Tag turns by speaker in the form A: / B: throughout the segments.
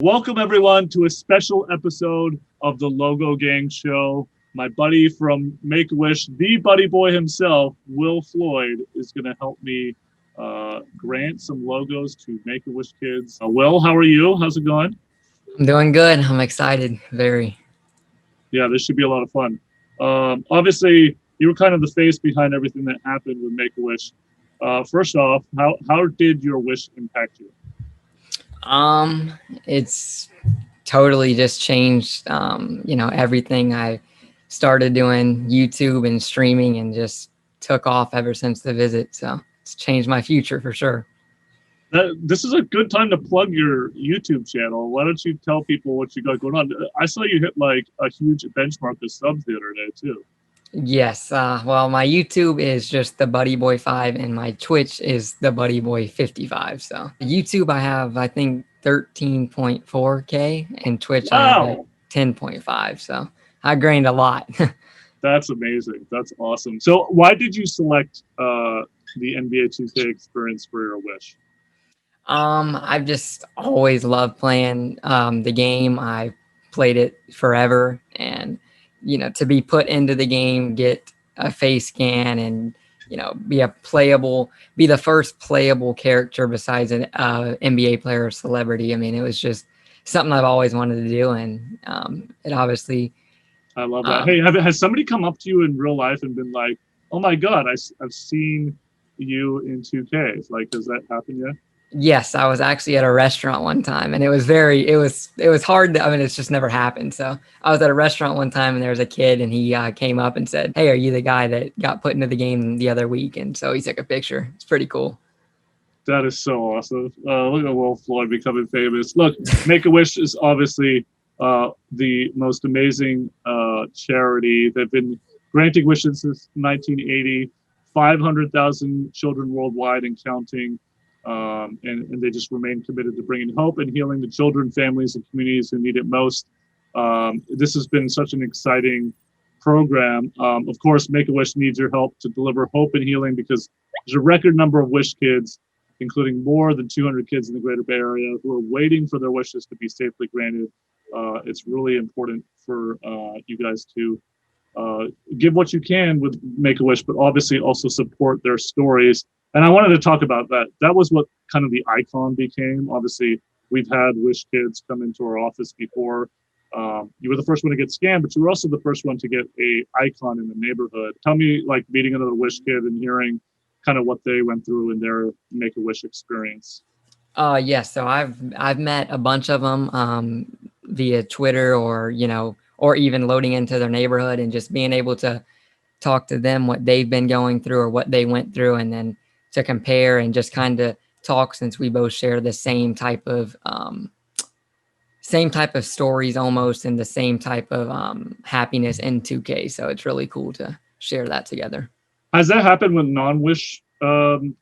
A: Welcome everyone to a special episode of the Logo Gang Show. My buddy from Make-A-Wish, the buddy boy himself, Will Floyd, is going to help me grant some logos to Make-A-Wish kids. Will, how are you? How's it going?
B: I'm doing good. I'm excited. Very.
A: Yeah, this should be a lot of fun. Obviously, you were kind of the face behind everything that happened with Make-A-Wish. First off, how did your wish impact you?
B: It's totally just changed, everything. I started doing YouTube and streaming and just took off ever since the visit. So it's changed my future for sure.
A: This is a good time to plug your YouTube channel. Why don't you tell people what you got going on? I saw you hit like a huge benchmark of subs the other day too.
B: Yes. Well, my YouTube is just the Buddy Boy 5 and my Twitch is the Buddy Boy 55. So YouTube, I have, I think 13.4K and Twitch, I have like 10.5. So I gained a lot.
A: That's amazing. That's awesome. So why did you select the NBA 2K experience for your wish?
B: I've just always loved playing the game. I played it forever, and to be put into the game, get a face scan, and be the first playable character besides an NBA player or celebrity. I mean, it was just something I've always wanted to do, and it obviously.
A: I love that. Hey, has somebody come up to you in real life and been like, "Oh my God, I've seen you in 2K"? Like, has that happened yet?
B: Yes, I was actually at a restaurant one time, and it was hard to, I mean, it's just never happened. So I was at a restaurant one time and there was a kid and he came up and said, "Hey, are you the guy that got put into the game the other week?" And so he took a picture. It's pretty cool.
A: That is so awesome. Look at Will Floyd becoming famous. Look, Make-A-Wish is obviously the most amazing charity. They've been granting wishes since 1980, 500,000 children worldwide and counting. And they just remain committed to bringing hope and healing to children, families, and communities who need it most. This has been such an exciting program. Of course, Make-A-Wish needs your help to deliver hope and healing because there's a record number of wish kids, including more than 200 kids in the greater Bay Area, who are waiting for their wishes to be safely granted. It's really important for you guys to give what you can with Make-A-Wish, but obviously also support their stories. And I wanted to talk about that. That was what kind of the icon became. Obviously, we've had Wish kids come into our office before. You were the first one to get scanned, but you were also the first one to get a icon in the neighborhood. Tell me, like, meeting another Wish kid and hearing kind of what they went through in their Make-A-Wish experience.
B: Yes. So I've met a bunch of them via Twitter or even loading into their neighborhood and just being able to talk to them what they've been going through or what they went through, and then to compare and just kind of talk, since we both share the same type of stories almost, and the same type of happiness in 2K. So it's really cool to share that together.
A: Has that happened with non-Wish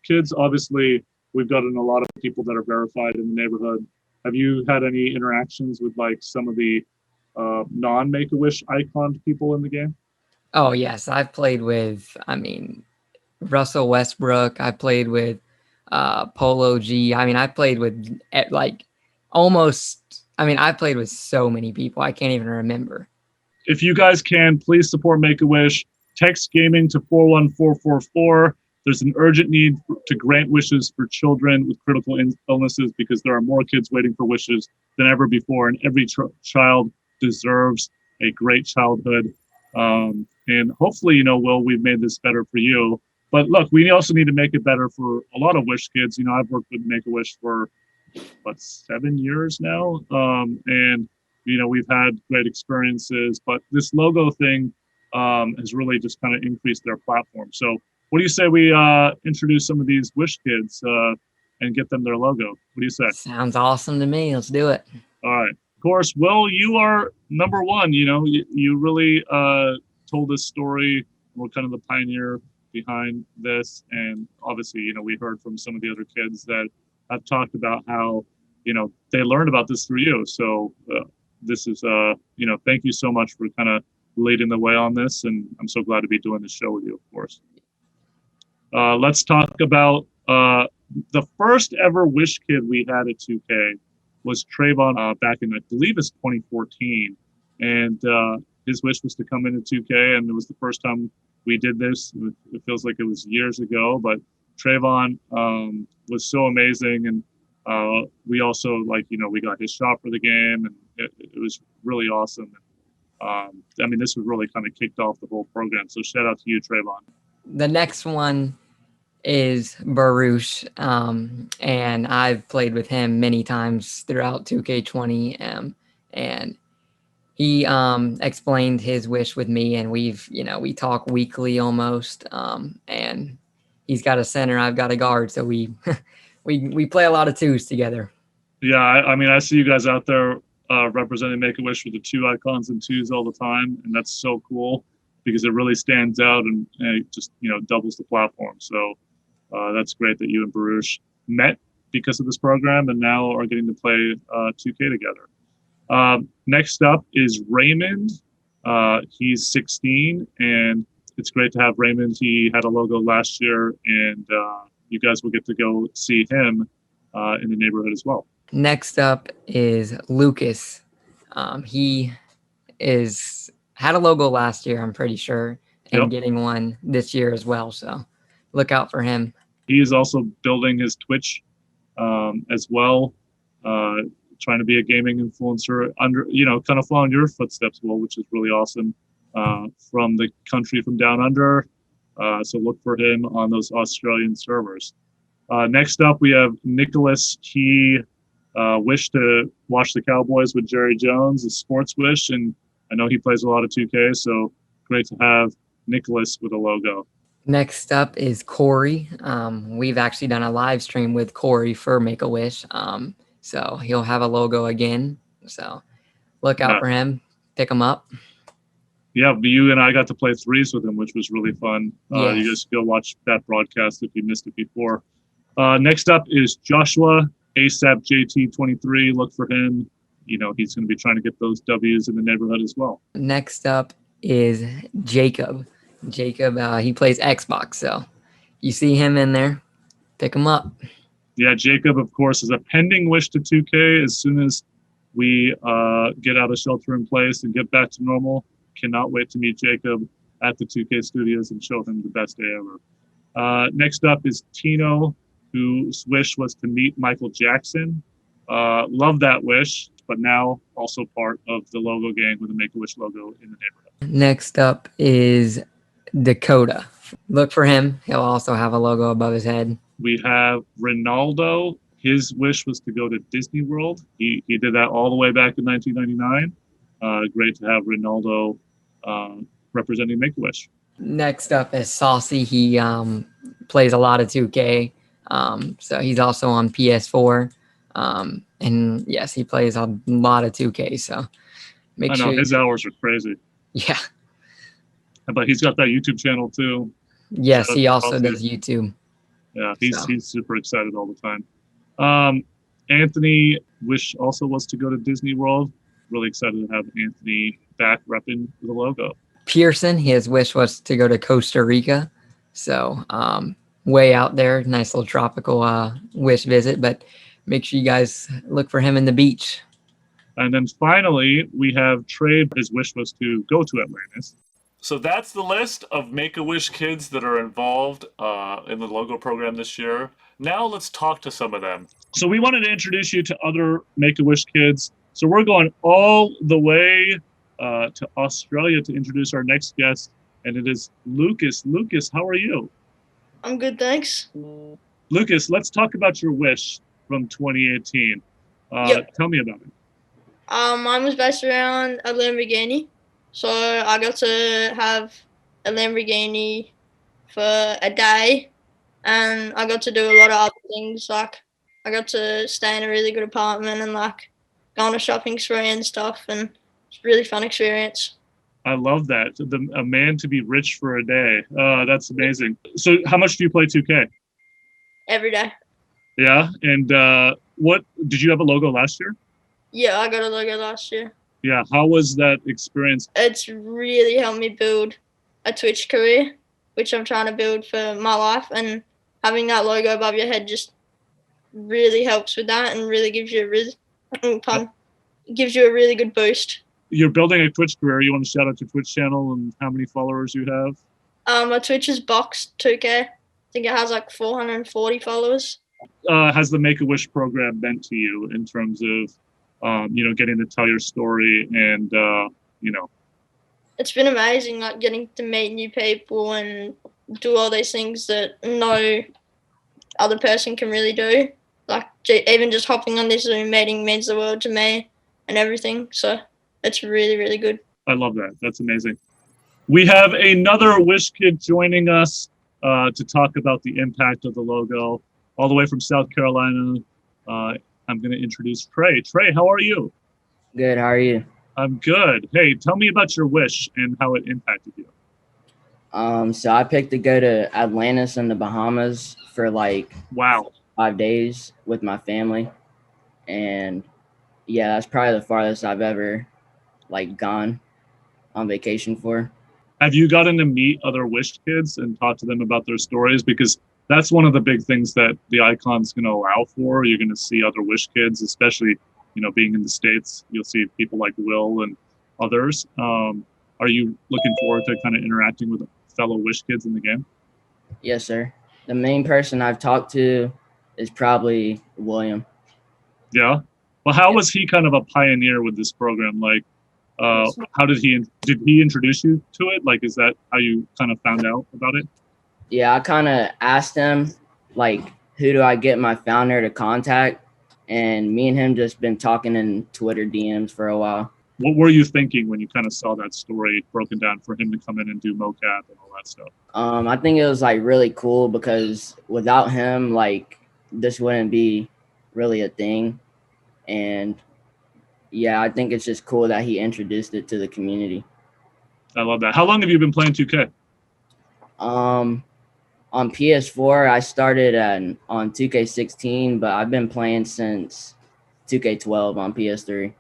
A: kids? Obviously, we've gotten a lot of people that are verified in the neighborhood. Have you had any interactions with like some of the non-Make-A-Wish icon people in the game?
B: Oh yes, I've played with, Russell Westbrook. I played with Polo G. I mean, I played with I played with so many people. I can't even remember.
A: If you guys can, please support Make-A-Wish. Text gaming to 41444. There's an urgent need to grant wishes for children with critical illnesses because there are more kids waiting for wishes than ever before, and every child deserves a great childhood. And hopefully, Will, we've made this better for you. But look, we also need to make it better for a lot of Wish kids. I've worked with Make-A-Wish for 7 years now, and we've had great experiences. But this logo thing has really just kind of increased their platform. So, what do you say we introduce some of these Wish kids and get them their logo? What do you say?
B: Sounds awesome to me. Let's do it.
A: All right. Of course, Will, you are number one. You really told this story. We're kind of the pioneer behind this, and obviously, we heard from some of the other kids that have talked about how they learned about this through you. So this is thank you so much for kind of leading the way on this, and I'm so glad to be doing this show with you, of course. Let's talk about the first ever Wish kid we had at 2K was Trayvon back in, I believe it's 2014. And his wish was to come into 2K, and it was the first time we did this. It feels like it was years ago, but Trayvon was so amazing. And we also, like, we got his shot for the game, and it was really awesome. I mean, this was really kind of kicked off the whole program. So shout out to you, Trayvon.
B: The next one is BORUCH, and I've played with him many times throughout 2K20, and he explained his wish with me, and we talk weekly almost, and he's got a center, I've got a guard, so we we play a lot of twos together.
A: Yeah, I mean, I see you guys out there representing Make-A-Wish with the 2 icons and 2s all the time, and that's so cool because it really stands out, and it just doubles the platform. So that's great that you and BORUCH met because of this program and now are getting to play 2K together. Next up is Raymond. He's 16, and it's great to have Raymond. He had a logo last year, and you guys will get to go see him in the neighborhood as well.
B: Next up is Lucas. He had a logo last year, I'm pretty sure, and getting one this year as well. So look out for him.
A: He is also building his Twitch as well, trying to be a gaming influencer kind of following your footsteps, Will, which is really awesome, from the country from down under. So look for him on those Australian servers. Next up, we have NICOLAS. He wished to watch the Cowboys with Jerry Jones, a sports wish, and I know he plays a lot of 2K, so great to have NICOLAS with a logo.
B: Next up is CORY. We've actually done a live stream with CORY for Make-A-Wish, so he'll have a logo again. So look out for him. Pick him up.
A: Yeah, you and I got to play threes with him, which was really fun.
B: Yes.
A: You guys go watch that broadcast if you missed it before. Next up is Joshua, ASAP JT23. Look for him. He's going to be trying to get those W's in the neighborhood as well.
B: Next up is Jacob. Jacob, he plays Xbox, so you see him in there, pick him up.
A: Yeah, Jacob, of course, is a pending wish to 2K. As soon as we get out of shelter in place and get back to normal, cannot wait to meet Jacob at the 2K studios and show him the best day ever. Next up is Tino, whose wish was to meet Michael Jackson. Love that wish, but now also part of the logo gang with the Make-A-Wish logo in the neighborhood.
B: Next up is DAKOTA. Look for him. He'll also have a logo above his head.
A: We have REYNALDO. His wish was to go to Disney World. He did that all the way back in 1999. Great to have REYNALDO representing Make-A-Wish.
B: Next up is Saucy. He plays a lot of 2K. So he's also on PS4. And yes, he plays a lot of 2K. So
A: I know his hours are crazy.
B: Yeah.
A: But he's got that YouTube channel too.
B: Yes, he also does YouTube.
A: Yeah, he's super excited all the time. Anthony wish also was to go to Disney World. Really excited to have Anthony back repping the logo.
B: PIERSON, his wish was to go to Costa Rica. So way out there, nice little tropical wish visit, but make sure you guys look for him in the beach.
A: And then finally, we have Trey. His wish was to go to Atlantis. So that's the list of Make-A-Wish kids that are involved in the logo program this year. Now let's talk to some of them. So we wanted to introduce you to other Make-A-Wish kids. So we're going all the way to Australia to introduce our next guest, and it is Lucas. Lucas, how are you?
C: I'm good, thanks.
A: Lucas, let's talk about your wish from 2018. Tell me about it.
C: Mine was based around a Lamborghini. So I got to have a Lamborghini for a day, and I got to do a lot of other things. Like I got to stay in a really good apartment and like go on a shopping spree and stuff, and it's a really fun experience.
A: I love that. A man to be rich for a day. That's amazing. So how much do you play 2K?
C: Every day.
A: Yeah. And what did you have a logo last year?
C: Yeah, I got a logo last year.
A: Yeah. How was that experience?
C: It's really helped me build a Twitch career, which I'm trying to build for my life. And having that logo above your head just really helps with that and really gives you Pun. It gives you a really good boost.
A: You're building a Twitch career. You want to shout out your Twitch channel and how many followers you have?
C: My Twitch is Box2K. I think it has like 440 followers.
A: Has the Make-A-Wish program meant to you in terms of, getting to tell your story and,
C: It's been amazing, like getting to meet new people and do all these things that no other person can really do. Like even just hopping on this Zoom meeting means the world to me and everything. So it's really, really good.
A: I love that. That's amazing. We have another Wish kid joining us to talk about the impact of the logo, all the way from South Carolina. I'm going to introduce Trey. Trey, how are you?
D: Good. How are you?
A: I'm good. Hey, tell me about your wish and how it impacted you.
D: So I picked to go to Atlantis in the Bahamas for like 5 days with my family, and yeah, that's probably the farthest I've ever like gone on vacation for.
A: Have you gotten to meet other Wish kids and talk to them about their stories? Because that's one of the big things that the icon's going to allow for. You're going to see other Wish kids, especially, being in the States. You'll see people like Will and others. Are you looking forward to kind of interacting with fellow Wish kids in the game?
D: Yes, sir. The main person I've talked to is probably William.
A: Yeah. Well, how was he kind of a pioneer with this program? Like, how did he introduce you to it? Like, is that how you kind of found out about it?
D: Yeah, I kind of asked him, like, who do I get my founder to contact? And me and him just been talking in Twitter DMs for a while.
A: What were you thinking when you kind of saw that story broken down for him to come in and do mocap and all that stuff?
D: I think it was like really cool because without him, like, this wouldn't be really a thing. And yeah, I think it's just cool that he introduced it to the community.
A: I love that. How long have you been playing 2K?
D: On PS4, I started on 2K16, but I've been playing since 2K12 on PS3.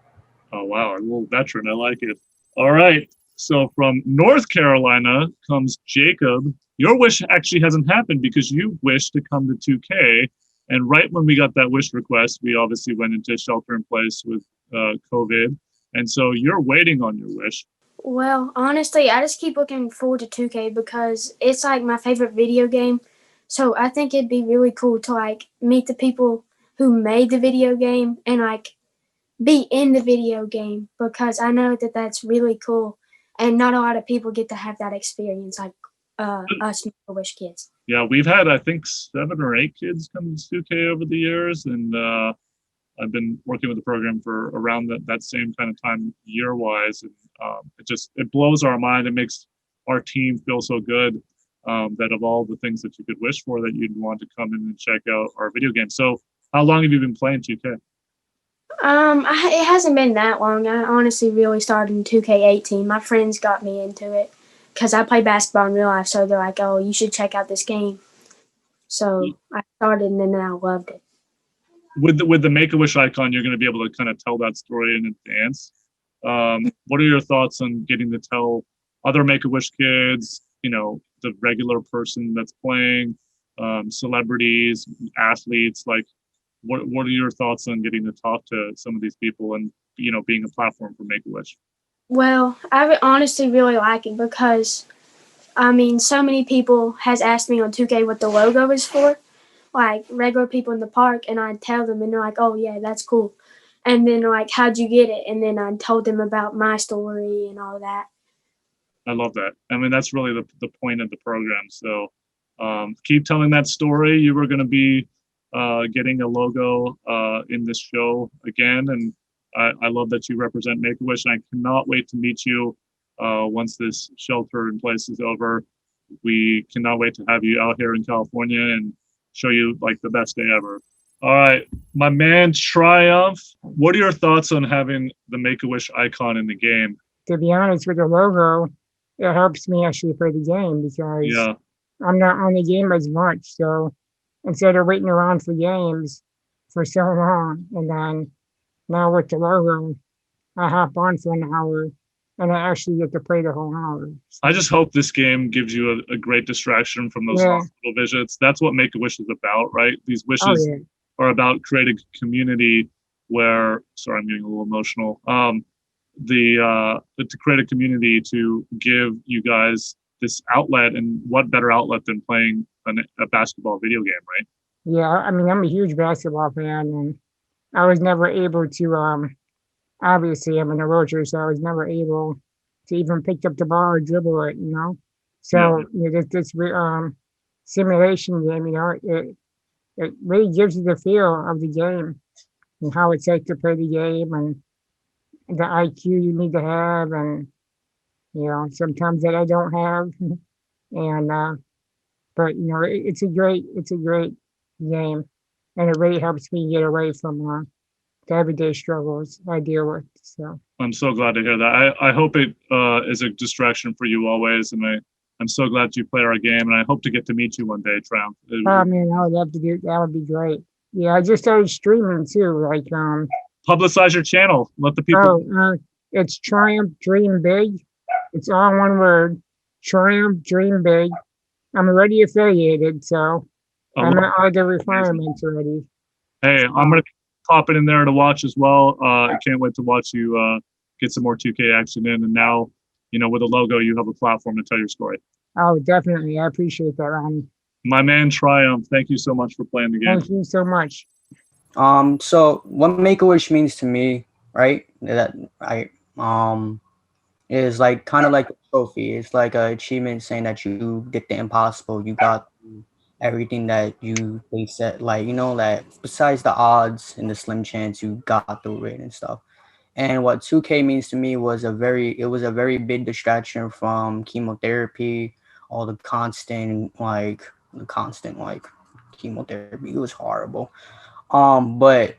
A: Oh, wow. A little veteran. I like it. All right. So from North Carolina comes Jacob. Your wish actually hasn't happened because you wished to come to 2K. And right when we got that wish request, we obviously went into shelter in place with COVID. And so you're waiting on your wish.
E: Well, honestly, I just keep looking forward to 2K because it's like my favorite video game. So I think it'd be really cool to like meet the people who made the video game and like be in the video game because I know that that's really cool. And not a lot of people get to have that experience like us Make-A-Wish kids.
A: Yeah, we've had, I think, 7 or 8 kids come to 2K over the years. And I've been working with the program for around that same kind of time year-wise. And it blows our mind. It makes our team feel so good that of all the things that you could wish for, that you'd want to come in and check out our video game. So how long have you been playing 2K?
E: It hasn't been that long. I honestly really started in 2K18. My friends got me into it because I play basketball in real life. So they're like, oh, you should check out this game. So I started and then I loved it.
A: With the Make-A-Wish icon, you're going to be able to kind of tell that story in advance. What are your thoughts on getting to tell other Make-A-Wish kids, the regular person that's playing, celebrities, athletes? Like, what are your thoughts on getting to talk to some of these people and, being a platform for Make-A-Wish?
E: Well, I honestly really like it because, so many people has asked me on 2K what the logo is for. Like regular people in the park, and I tell them and they're like, oh yeah, that's cool. And then like, how'd you get it? And then I told them about my story and all that.
A: I love that. I mean, that's really the point of the program. So keep telling that story. You were going to be getting a logo in this show again. And I love that you represent Make-A-Wish. And I cannot wait to meet you once this shelter in place is over. We cannot wait to have you out here in California and show you like the best day ever. All right, my man Triumph, what are your thoughts on having the Make-A-Wish icon in the game?
F: To be honest, with the logo, it helps me actually play the game because I'm not on the game as much. So instead of waiting around for games for so long, and then now with the logo, I hop on for an hour and I actually get to play the whole hour.
A: I just hope this game gives you a great distraction from those hospital visits. That's what Make-A-Wish is about, right? These wishes are about creating community where, sorry, I'm getting a little emotional. To create a community to give you guys this outlet, and what better outlet than playing a basketball video game, right?
F: Yeah, I mean, I'm a huge basketball fan, and I was never able to, obviously I'm an archer, so I was never able to even pick up the ball or dribble it, you know? So, you know, this simulation game, you know, it really gives you the feel of the game and how it's like to play the game and the IQ you need to have, and, you know, sometimes that I don't have. And, but, you know, it's a great game, and it really helps me get away from, the everyday struggles I deal with. So
A: I'm so glad to hear that. I hope it is a distraction for you always, and I'm so glad you play our game, and I hope to get to meet you one day, Triumph.
F: Oh man, I would love to do that. Would be great. Yeah, I just started streaming too. Like
A: publicize your channel. Let the people.
F: Oh, it's Triumph Dream Big. It's all one word. Triumph Dream Big. I'm already affiliated, so I met all the requirements already.
A: Hey, I'm gonna pop it in there to watch as well. I can't wait to watch you get some more 2K action in, and now, you know, with a logo, you have a platform to tell your story.
F: Oh, definitely. I appreciate that, Ronnie.
A: My man Triumph, thank you so much for playing the game.
F: Thank you so much.
G: So what Make-A-Wish means to me, right? That I is like kind of like a trophy. It's like an achievement saying that you did the impossible. You got everything that they said, like, you know, that besides the odds and the slim chance, you got through it and stuff. And what 2K means to me was a very big distraction from chemotherapy, all the constant chemotherapy. It was horrible. But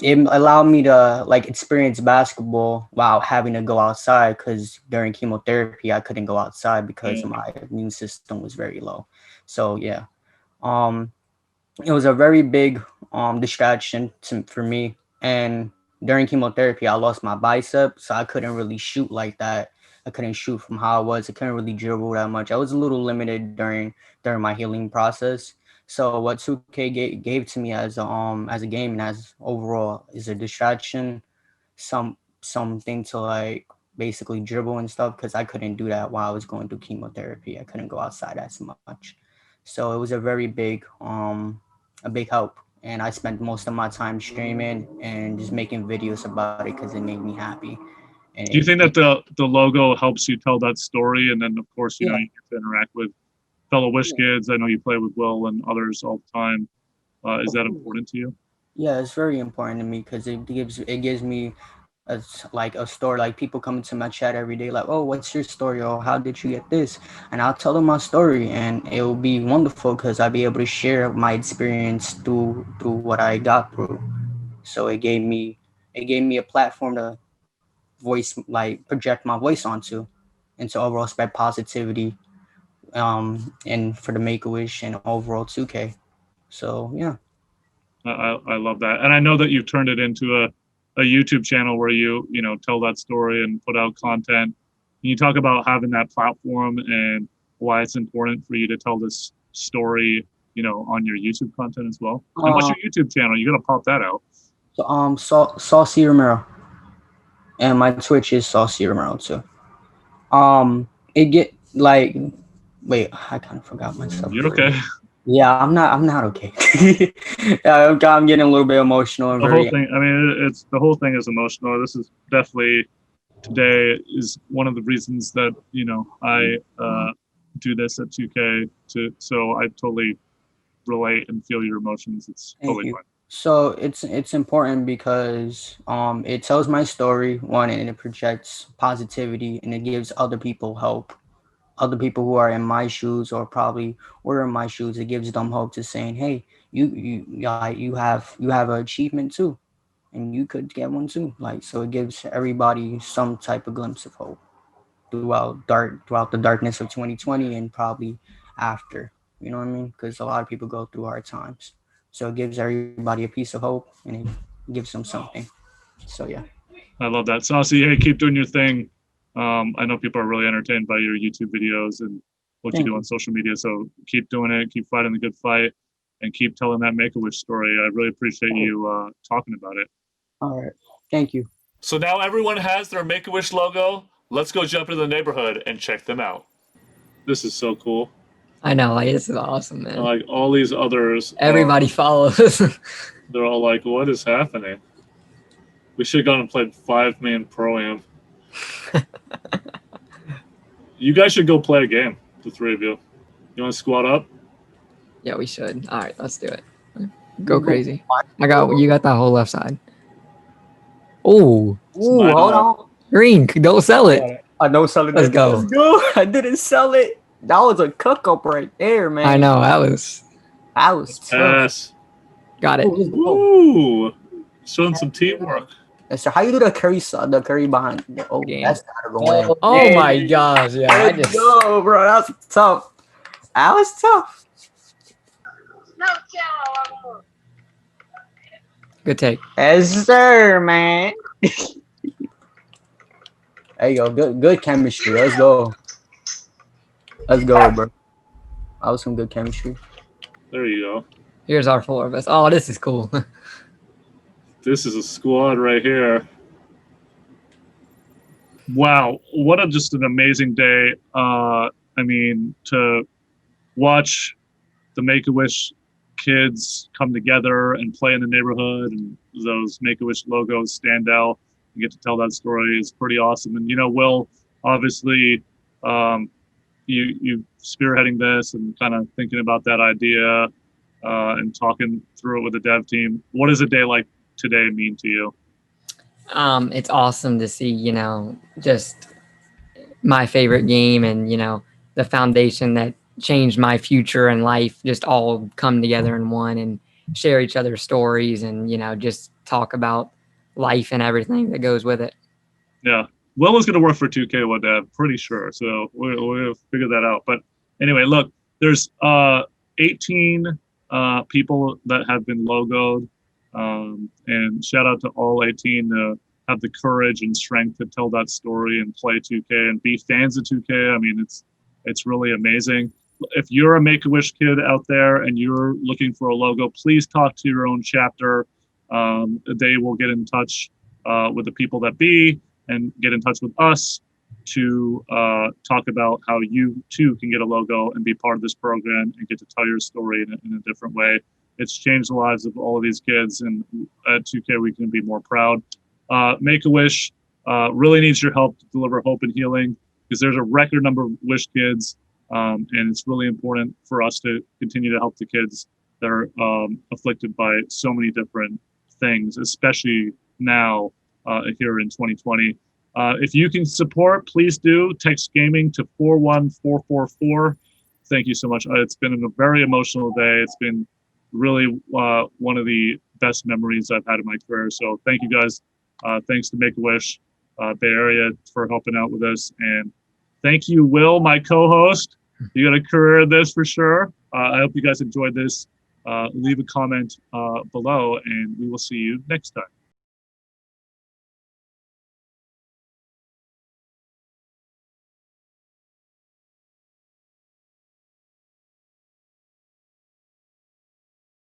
G: it allowed me to like experience basketball while having to go outside, because during chemotherapy I couldn't go outside because my immune system was very low. So yeah, it was a very big distraction for me. And during chemotherapy I lost my bicep, so I couldn't really shoot like that. I couldn't shoot from how I was. I couldn't really dribble that much. I was a little limited during my healing process. So what 2K gave to me as a game and as overall is a distraction, something to like basically dribble and stuff, because I couldn't do that while I was going through chemotherapy. I couldn't go outside as much. So it was a very big a big help. And I spent most of my time streaming and just making videos about it because it made me happy. And
A: do you think that the logo helps you tell that story? And then of course, you know, you get to interact with fellow Wish kids. I know you play with Will and others all the time. Is that important to you?
G: Yeah, it's very important to me because it gives me a story. Like people come into my chat every day, like, oh, what's your story? Or how did you get this? And I'll tell them my story, and it will be wonderful because I'll be able to share my experience through what I got through. So it gave me a platform to project my voice onto, and to overall spread positivity, and for the Make-A-Wish and overall 2K. So yeah.
A: I love that. And I know that you've turned it into a YouTube channel where you know, tell that story and put out content. Can you talk about having that platform and why it's important for you to tell this story, you know, on your YouTube content as well? And what's your YouTube channel? You got to pop that out.
G: Saucy Romero. And my Twitch is Saucy Romero too. It get like, wait, I kind of forgot myself.
A: You're okay.
G: Yeah, I'm not okay. I'm getting a little bit emotional. And
A: the whole thing. I mean, the whole thing is emotional. This is definitely, today is one of the reasons that, you know, I do this at 2K so I totally relate and feel your emotions. It's totally fine.
G: So it's important because it tells my story, one, and it projects positivity, and it gives other people hope. Other people who are in my shoes or probably were in my shoes, it gives them hope to saying, hey, you have an achievement too, and you could get one too. Like, so it gives everybody some type of glimpse of hope throughout the darkness of 2020 and probably after, you know what I mean? Because a lot of people go through hard times. So it gives everybody a piece of hope, and it gives them something. So yeah.
A: I love that. Saucy, hey, keep doing your thing. I know people are really entertained by your YouTube videos and what you do on social media. So keep doing it. Keep fighting the good fight. and keep telling that Make-A-Wish story. I really appreciate you talking about it.
G: All right. Thank you.
H: So now everyone has their Make-A-Wish logo. Let's go jump into the neighborhood and check them out.
A: This is so cool.
B: I know, like, this is awesome, man.
A: Like all these others.
B: Everybody follows.
A: They're all like, what is happening? We should have gone and played 5-man Pro-Am. You guys should go play a game, the three of you. You want to squat up?
B: Yeah, we should. All right, let's do it. Go crazy. You got that whole left side. Oh.
G: Ooh, hold on.
B: Green, don't sell it.
G: I don't sell it.
B: Let's go.
G: Let's go. I didn't sell it. That was a cook up right there, man.
B: I know, that was
G: tough.
A: Yes.
B: Got it.
A: Ooh. Showing some teamwork.
G: So how you do the curry behind? Oh, that's gotta go in.
B: Oh my gosh, yeah.
G: Let's go, bro. That was tough. That was tough.
B: Good take.
G: Yes, sir, man. There you go. Good chemistry. Let's go. Let's go, bro. That was some good chemistry.
A: There you go.
B: Here's our 4 of us. Oh, this is cool.
A: This is a squad right here. Wow, what just an amazing day. I mean, to watch the Make-A-Wish kids come together and play in the neighborhood, and those Make-A-Wish logos stand out and get to tell that story is pretty awesome. And, you know, Will, obviously, you spearheading this and kind of thinking about that idea and talking through it with the dev team. What does a day like today mean to you?
B: It's awesome to see, you know, just my favorite game and, you know, the foundation that changed my future and life just all come together in one and share each other's stories and, you know, just talk about life and everything that goes with it.
A: Yeah. Will is going to work for 2K one day, I'm pretty sure. So we'll figure that out. But anyway, look, there's 18 people that have been logoed. And shout out to all 18 to have the courage and strength to tell that story and play 2K and be fans of 2K. I mean, it's really amazing. If you're a Make-A-Wish kid out there and you're looking for a logo, please talk to your own chapter. They will get in touch with the people that be and get in touch with us to talk about how you too can get a logo and be part of this program and get to tell your story in a different way. It's changed the lives of all of these kids, and at 2K we can be more proud. Make-A-Wish really needs your help to deliver hope and healing, because there's a record number of Wish kids, and it's really important for us to continue to help the kids that are afflicted by so many different things, especially now here in 2020. If you can support, please do. Text gaming to 41444. Thank you so much. It's been a very emotional day. It's been really one of the best memories I've had in my career. So thank you guys. Thanks to Make-A-Wish Bay Area for helping out with us. And thank you, Will, my co-host. You got a career in this for sure. I hope you guys enjoyed this. Leave a comment below, and we will see you next time.